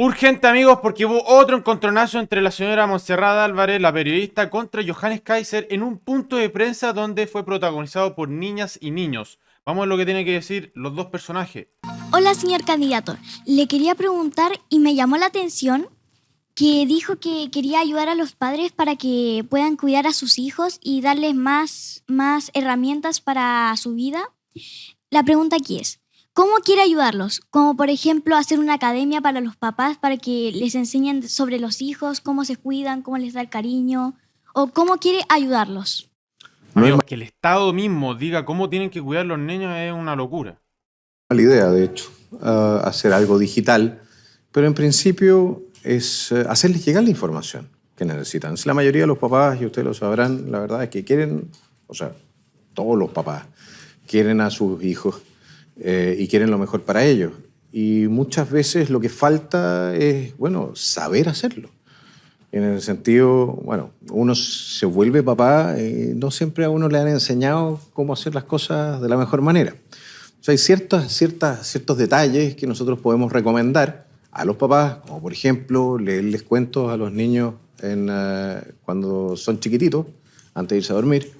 Urgente, amigos, porque hubo otro encontronazo entre la señora Montserrat Álvarez, la periodista, contra Johannes Kaiser en un punto de prensa donde fue protagonizado por niñas y niños. Vamos a lo que tienen que decir los dos personajes. Hola, señor candidato. Le quería preguntar y me llamó la atención que dijo que quería ayudar a los padres para que puedan cuidar a sus hijos y darles más herramientas para su vida. La pregunta aquí es, ¿cómo quiere ayudarlos? Como por ejemplo hacer una academia para los papás para que les enseñen sobre los hijos, cómo se cuidan, cómo les da el cariño, o cómo quiere ayudarlos. Amigos, que el Estado mismo diga cómo tienen que cuidar los niños es una locura. La idea, de hecho, hacer algo digital, pero en principio es hacerles llegar la información que necesitan. Si la mayoría de los papás, y ustedes lo sabrán, la verdad es que quieren, o sea, todos los papás quieren a sus hijos y quieren lo mejor para ellos. Y muchas veces lo que falta es, bueno, saber hacerlo. En el sentido, bueno, uno se vuelve papá y no siempre a uno le han enseñado cómo hacer las cosas de la mejor manera. O sea, hay ciertos detalles que nosotros podemos recomendar a los papás, como por ejemplo leerles cuentos a los niños cuando son chiquititos, antes de irse a dormir,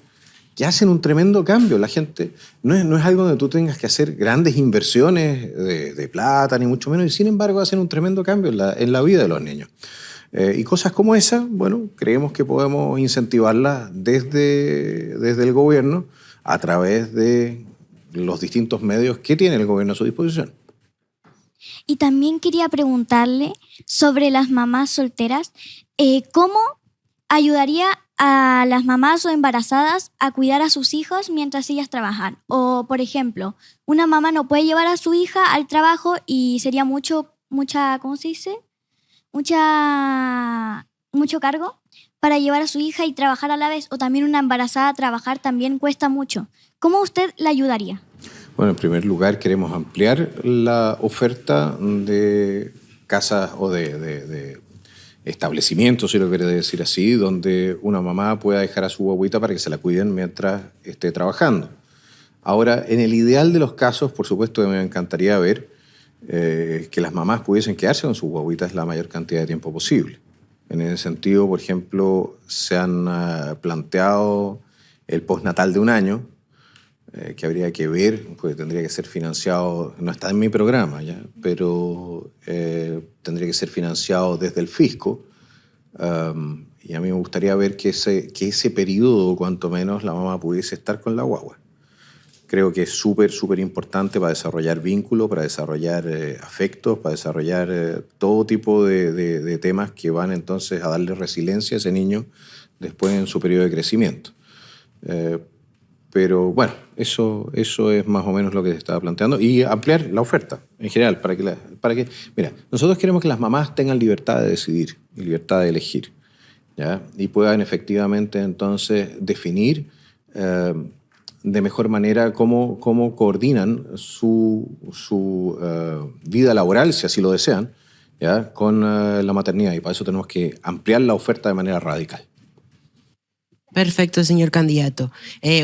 que hacen un tremendo cambio. La gente, no es algo donde tú tengas que hacer grandes inversiones de plata, ni mucho menos, y sin embargo hacen un tremendo cambio en la vida de los niños. Y cosas como esa, bueno, creemos que podemos incentivarlas desde el gobierno a través de los distintos medios que tiene el gobierno a su disposición. Y también quería preguntarle sobre las mamás solteras, ¿cómo ayudaría a las mamás o embarazadas a cuidar a sus hijos mientras ellas trabajan? O, por ejemplo, una mamá no puede llevar a su hija al trabajo y sería ¿cómo se dice? Mucho cargo para llevar a su hija y trabajar a la vez. O también una embarazada trabajar también cuesta mucho. ¿Cómo usted la ayudaría? Bueno, en primer lugar queremos ampliar la oferta de casas o de establecimientos, si lo quiere decir así, donde una mamá pueda dejar a su guagüita para que se la cuiden mientras esté trabajando. Ahora, en el ideal de los casos, por supuesto, me encantaría ver que las mamás pudiesen quedarse con sus guagüitas la mayor cantidad de tiempo posible. En ese sentido, por ejemplo, se han planteado el postnatal de 1 año, que habría que ver, pues tendría que ser financiado, no está en mi programa ya, pero tendría que ser financiado desde el fisco. Y a mí me gustaría ver que ese periodo, cuanto menos, la mamá pudiese estar con la guagua. Creo que es súper importante para desarrollar vínculos, para desarrollar afectos, para desarrollar todo tipo de temas que van entonces a darle resiliencia a ese niño después en su periodo de crecimiento. Pero bueno, eso es más o menos lo que se estaba planteando. Y ampliar la oferta en general, para que mira, nosotros queremos que las mamás tengan libertad de decidir y libertad de elegir, ¿ya? Y puedan efectivamente entonces definir de mejor manera cómo coordinan su vida laboral, si así lo desean, ¿ya? Con la maternidad. Y para eso tenemos que ampliar la oferta de manera radical. Perfecto, señor candidato.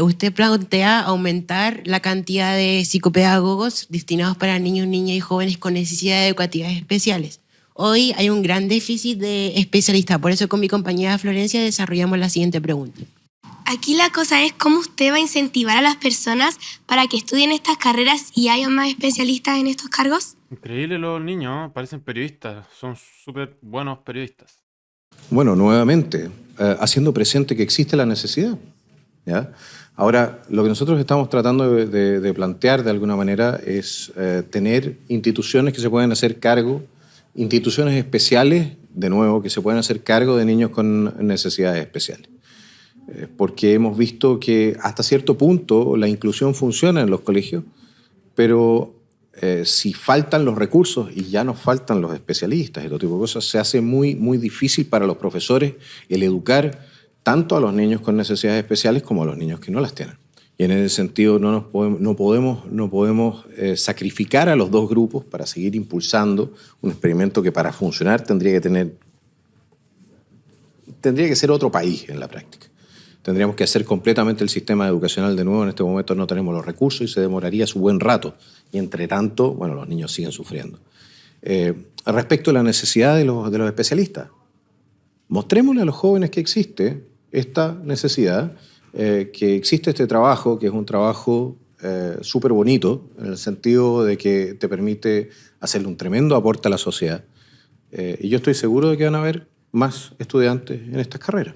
Usted plantea aumentar la cantidad de psicopedagogos destinados para niños, niñas y jóvenes con necesidades educativas especiales. Hoy hay un gran déficit de especialistas, por eso con mi compañera Florencia desarrollamos la siguiente pregunta. Aquí la cosa es cómo usted va a incentivar a las personas para que estudien estas carreras y haya más especialistas en estos cargos. Increíble los niños, ¿no? Parecen periodistas, son súper buenos periodistas. Bueno, nuevamente, haciendo presente que existe la necesidad, ¿ya? Ahora, lo que nosotros estamos tratando de plantear de alguna manera es tener instituciones que se puedan hacer cargo, instituciones especiales, de nuevo, que se puedan hacer cargo de niños con necesidades especiales. Porque hemos visto que hasta cierto punto la inclusión funciona en los colegios, pero si faltan los recursos y ya nos faltan los especialistas y todo tipo de cosas, se hace muy difícil para los profesores el educar tanto a los niños con necesidades especiales como a los niños que no las tienen. Y en ese sentido no podemos sacrificar a los dos grupos para seguir impulsando un experimento que para funcionar tendría que ser otro país en la práctica. Tendríamos que hacer completamente el sistema educacional de nuevo. En este momento no tenemos los recursos y se demoraría su buen rato. Y entre tanto, bueno, los niños siguen sufriendo. Respecto a la necesidad de los especialistas, mostrémosle a los jóvenes que existe esta necesidad, que existe este trabajo, que es un trabajo súper bonito, en el sentido de que te permite hacerle un tremendo aporte a la sociedad. Y yo estoy seguro de que van a haber más estudiantes en estas carreras.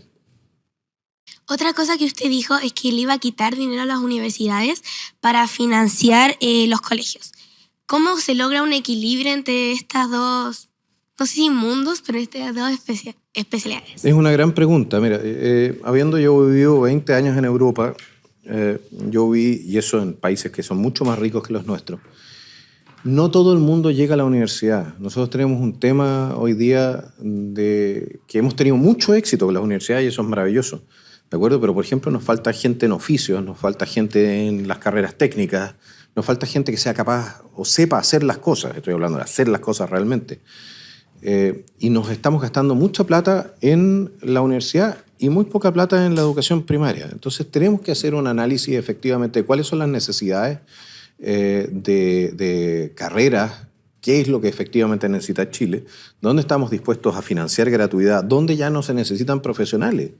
Otra cosa que usted dijo es que le iba a quitar dinero a las universidades para financiar los colegios. ¿Cómo se logra un equilibrio entre estas dos, no sé si mundos, pero estas dos especialidades? Es una gran pregunta. Mira, habiendo yo vivido 20 años en Europa, yo vi, y eso en países que son mucho más ricos que los nuestros, no todo el mundo llega a la universidad. Nosotros tenemos un tema hoy día de que hemos tenido mucho éxito con las universidades y eso es maravilloso, ¿de acuerdo? Pero, por ejemplo, nos falta gente en oficios, nos falta gente en las carreras técnicas, nos falta gente que sea capaz o sepa hacer las cosas. Estoy hablando de hacer las cosas realmente. Y nos estamos gastando mucha plata en la universidad y muy poca plata en la educación primaria. Entonces tenemos que hacer un análisis efectivamente de cuáles son las necesidades de carreras, qué es lo que efectivamente necesita Chile, dónde estamos dispuestos a financiar gratuidad, dónde ya no se necesitan profesionales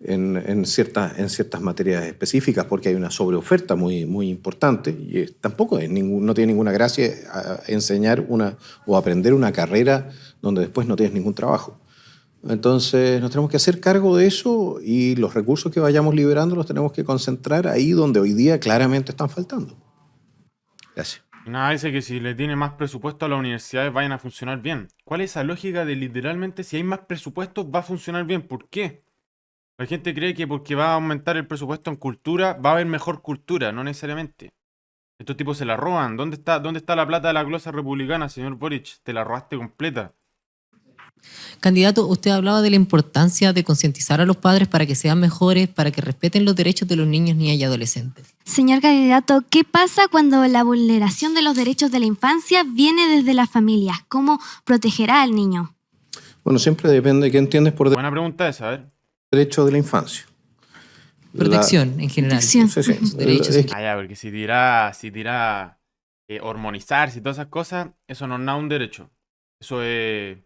en ciertas materias específicas porque hay una sobreoferta muy, muy importante y tampoco no tiene ninguna gracia enseñar o aprender una carrera donde después no tienes ningún trabajo. Entonces nos tenemos que hacer cargo de eso y los recursos que vayamos liberando los tenemos que concentrar ahí donde hoy día claramente están faltando. Gracias. Nada, dice que si le tiene más presupuesto a las universidades vayan a funcionar bien. ¿Cuál es esa lógica de literalmente si hay más presupuesto va a funcionar bien? ¿Por qué? La gente cree que porque va a aumentar el presupuesto en cultura va a haber mejor cultura, no necesariamente. Estos tipos se la roban. ¿Dónde está la plata de la glosa republicana, señor Boric? Te la robaste completa. Candidato, usted hablaba de la importancia de concientizar a los padres para que sean mejores, para que respeten los derechos de los niños, niñas y adolescentes. Señor candidato, ¿qué pasa cuando la vulneración de los derechos de la infancia viene desde las familias? ¿Cómo protegerá al niño? Bueno, siempre depende de qué entiendes por Buena pregunta esa, a ver. derecho de la infancia. Protección, en general. Protección. Sí, sí. Derechos. Es que- Ah, ya, porque si tira hormonizarse y todas esas cosas, eso no es nada un derecho. Eso es...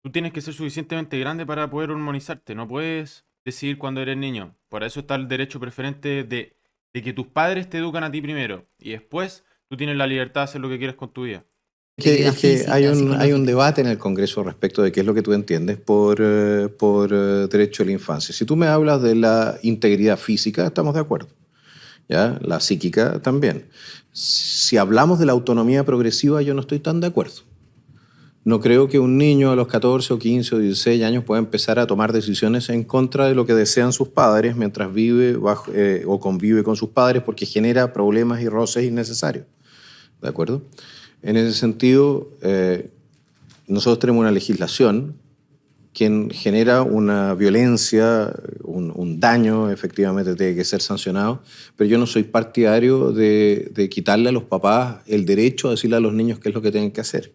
Tú tienes que ser suficientemente grande para poder hormonizarte. No puedes decidir cuando eres niño. Por eso está el derecho preferente de que tus padres te educan a ti primero. Y después tú tienes la libertad de hacer lo que quieras con tu vida. Es que Física, hay un psicológica. debate en el Congreso respecto de qué es lo que tú entiendes por derecho de la infancia. Si tú me hablas de la integridad física, estamos de acuerdo. ¿Ya? La psíquica también. Si hablamos de la autonomía progresiva, yo no estoy tan de acuerdo. No creo que un niño a los 14 o 15 o 16 años pueda empezar a tomar decisiones en contra de lo que desean sus padres mientras vive o convive con sus padres porque genera problemas y roces innecesarios. ¿De acuerdo? En ese sentido, nosotros tenemos una legislación que genera una violencia, un daño, efectivamente tiene que ser sancionado, pero yo no soy partidario de quitarle a los papás el derecho a decirle a los niños qué es lo que tienen que hacer.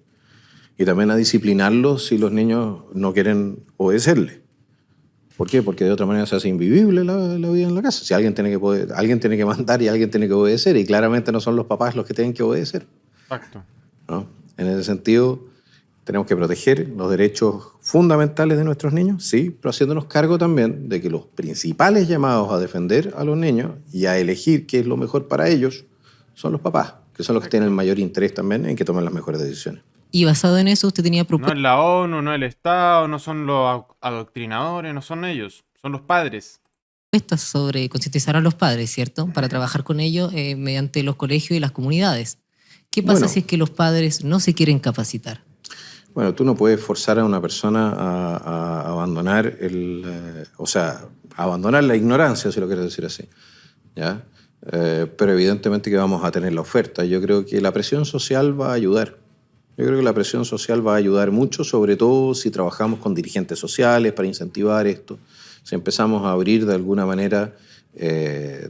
Y también a disciplinarlos si los niños no quieren obedecerle. ¿Por qué? Porque de otra manera se hace invivible la vida en la casa. Si alguien tiene que mandar y alguien tiene que obedecer, y claramente no son los papás los que tienen que obedecer, Exacto. ¿no? En ese sentido, tenemos que proteger los derechos fundamentales de nuestros niños, sí, pero haciéndonos cargo también de que los principales llamados a defender a los niños y a elegir qué es lo mejor para ellos son los papás, que son los que tienen el mayor interés también en que tomen las mejores decisiones. Y basado en eso, usted tenía No propuestas. es la ONU, no es el Estado, no son los adoctrinadores, no son ellos, son los padres. Sobre concientizar a los padres, ¿cierto? Para trabajar con ellos mediante los colegios y las comunidades. ¿Qué pasa Bueno. si es que los padres no se quieren capacitar? Bueno, tú no puedes forzar a una persona a abandonar abandonar la ignorancia, si lo quieres decir así, ¿ya? Pero evidentemente que vamos a tener la oferta. Yo creo que la presión social va a ayudar. Yo creo que la presión social va a ayudar mucho, sobre todo si trabajamos con dirigentes sociales para incentivar esto. Si empezamos a abrir de alguna manera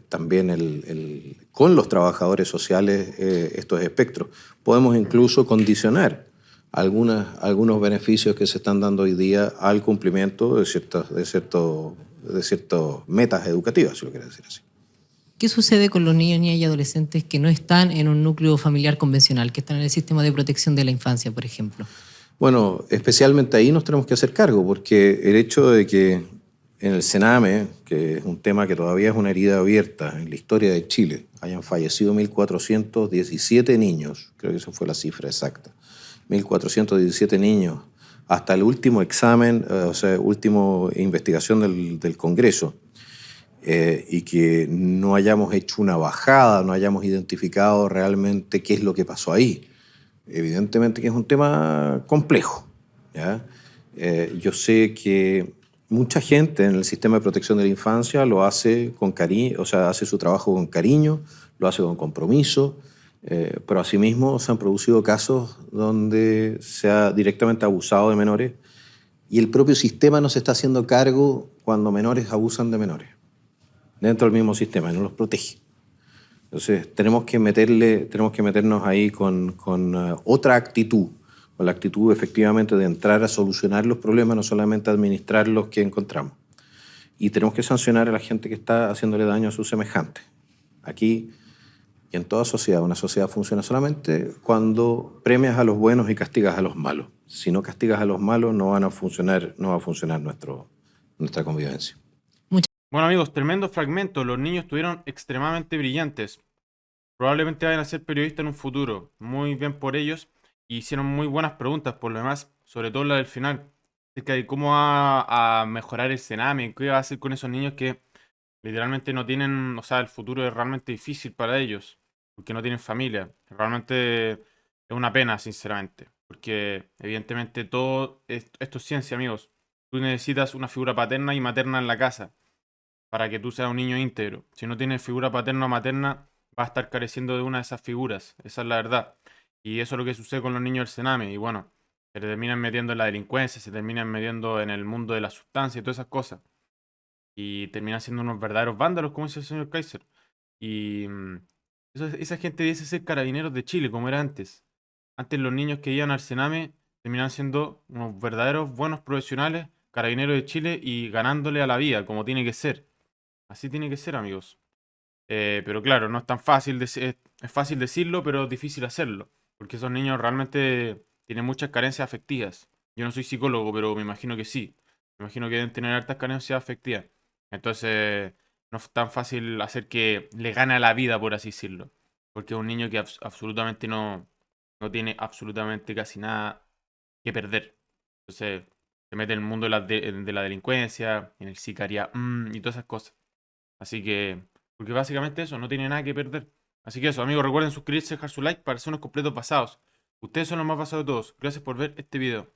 también con los trabajadores sociales estos espectros. Podemos incluso condicionar algunos beneficios que se están dando hoy día al cumplimiento de ciertas metas educativas, si lo quieres decir así. ¿Qué sucede con los niños, niñas y adolescentes que no están en un núcleo familiar convencional, que están en el sistema de protección de la infancia, por ejemplo? Bueno, especialmente ahí nos tenemos que hacer cargo, porque el hecho de que en el Sename, que es un tema que todavía es una herida abierta en la historia de Chile, hayan fallecido 1.417 niños, creo que esa fue la cifra exacta, 1.417 niños, hasta el último examen, o sea, última investigación del Congreso, y que no hayamos hecho una bajada, no hayamos identificado realmente qué es lo que pasó ahí. Evidentemente que es un tema complejo, ¿ya? Yo sé que mucha gente en el sistema de protección de la infancia lo hace con cariño, o sea, hace su trabajo con cariño, lo hace con compromiso, pero asimismo se han producido casos donde se ha directamente abusado de menores y el propio sistema no se está haciendo cargo cuando menores abusan de menores dentro del mismo sistema y no los protege. Entonces tenemos que meternos ahí con otra actitud, con la actitud efectivamente de entrar a solucionar los problemas, no solamente administrar los que encontramos. Y tenemos que sancionar a la gente que está haciéndole daño a sus semejantes. Aquí y en toda sociedad, una sociedad funciona solamente cuando premias a los buenos y castigas a los malos. Si no castigas a los malos, no va a funcionar nuestra convivencia. Bueno amigos, tremendo fragmento. Los niños estuvieron extremadamente brillantes. Probablemente vayan a ser periodistas en un futuro. Muy bien por ellos. Y hicieron muy buenas preguntas por lo demás. Sobre todo la del final. Acerca de cómo va a mejorar el Sename. ¿Qué va a hacer con esos niños que literalmente no tienen... O sea, el futuro es realmente difícil para ellos. Porque no tienen familia. Realmente es una pena, sinceramente. Porque evidentemente todo esto es ciencia, amigos. Tú necesitas una figura paterna y materna en la casa para que tú seas un niño íntegro. Si no tienes figura paterna o materna, vas a estar careciendo de una de esas figuras. Esa es la verdad. Y eso es lo que sucede con los niños del Sename. Y bueno, se terminan metiendo en la delincuencia, se terminan metiendo en el mundo de la sustancia y todas esas cosas. Y terminan siendo unos verdaderos vándalos, como dice el señor Kaiser. Y esa gente debiese ser carabineros de Chile, como era antes. Antes los niños que iban al Sename terminaban siendo unos verdaderos buenos profesionales, carabineros de Chile y ganándole a la vida, como tiene que ser. Así tiene que ser, amigos. Pero claro, no es tan fácil, es fácil decirlo, pero es difícil hacerlo. Porque esos niños realmente tienen muchas carencias afectivas. Yo no soy psicólogo, pero me imagino que sí. Me imagino que deben tener hartas carencias afectivas. Entonces, no es tan fácil hacer que le gane a la vida, por así decirlo. Porque es un niño que absolutamente no tiene absolutamente casi nada que perder. Entonces, se mete en el mundo de la delincuencia, en el sicaria, y todas esas cosas. Así que, porque básicamente eso, no tiene nada que perder. Así que eso, amigos, recuerden suscribirse, dejar su like para ser unos completos pasados. Ustedes son los más pasados de todos. Gracias por ver este video.